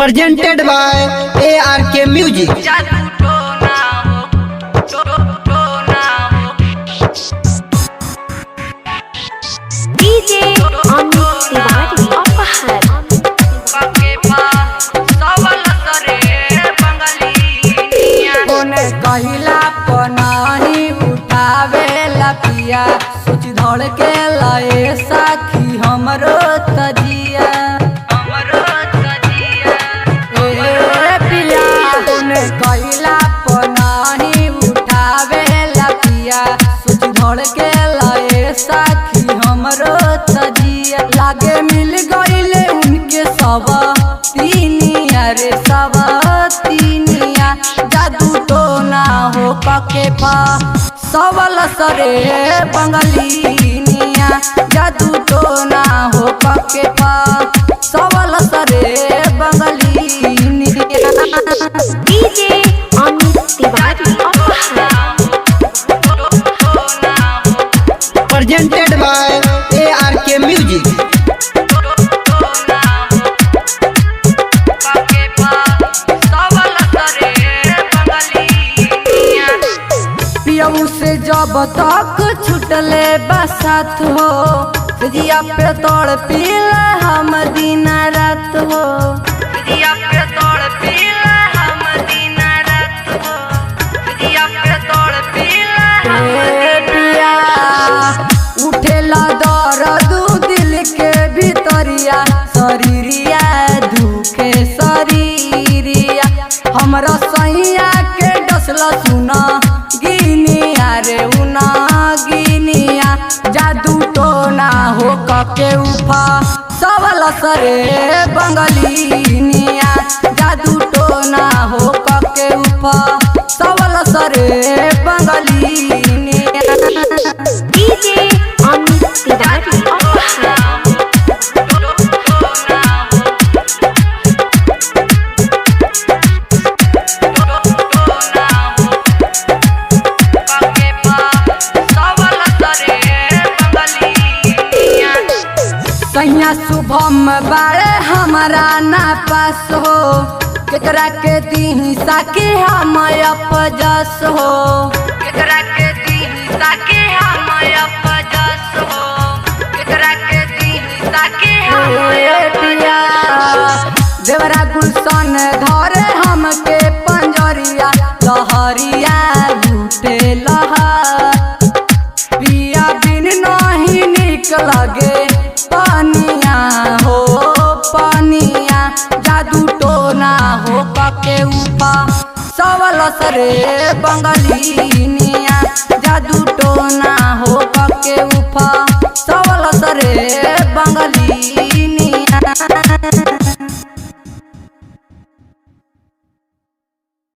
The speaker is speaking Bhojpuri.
presented by ARK Music। DJ Amit Tiwari अपहर कहिला पनाही उठावे लपिया सोच धड़ के लाए साखी हमरो तजिया पिया कहिला पनाही उठावे लपिया सोच धड़ के लाए साखी हमरो तजिया लागे मिल गईले उनके सब तीनिया रे सब तीनिया जादू तो ना हो पके पा सवल सरे बंगलिनिया जादू तो ना हो पके पा सवल सरे बंगलिनिया। DJ Amit Tiwari Aphar presented by ARK Music। पियऊ से जब तक छुटले बसात हो जिया पे तोड़ पीला हम दिन रात हो जिया पे तोड़ पीला हम दिन रात हो जिया पे तोड़ पीला पिया उठेला दर्द दिल के भीतरिया शरीरिया दुखे शरीरिया हमरा सैया के डसला सुना गिनिया रे उना गिनिया जादू तो ना हो कके उफा सवल सरे बंगलिनिया जादू तो ना हो कके उफा सवल सरे बंगलिनिया। DJ अमित तिवारी अपहर सैया शुभम बारे हमारा ना पास हो केकरा के दी साके हम अपजस हो केकरा के दी साके हम अपजस हो केकरा के दी साके हम पिया देवरा गुलशन घर हमके पंजरिया लहरिया लूटे लहर पिया बिन नहीं निक लगे पानिया हो पानिया जादू तो ना हो पके उपा सवल सरे बंगलिनिया जादू तो ना हो पके उपा